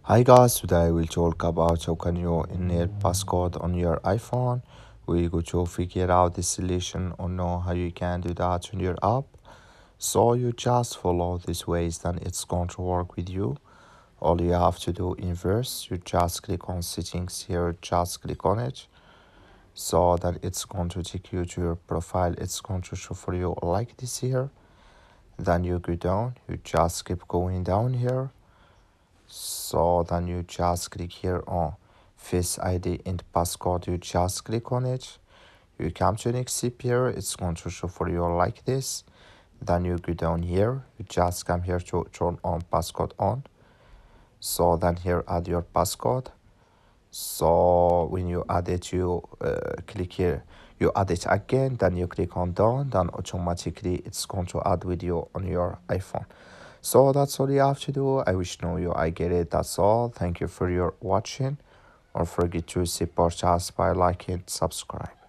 Hi guys, today we'll talk about how can you enable passcode on your iPhone. We're going to figure out the solution or know how you can do that on your app. So you just follow these ways, then it's going to work with you. All you have to do in verse, you just click on settings here, just click on it. So that it's going to take you to your profile. It's going to show for you like this here. Then you go down, you just keep going down here. So then you just click here on Face ID and passcode. You just click on it. You come to next step here. It's going to show for you like this. Then you go down here. You just come here to turn on passcode on. So then here add your passcode. So when you add it, you click here. You add it again. Then you click on done. Then automatically it's going to add with you on your iPhone. So that's all you have to do. I wish know you I get it. That's all. Thank you for your watching. Don't forget to support us by liking, subscribe.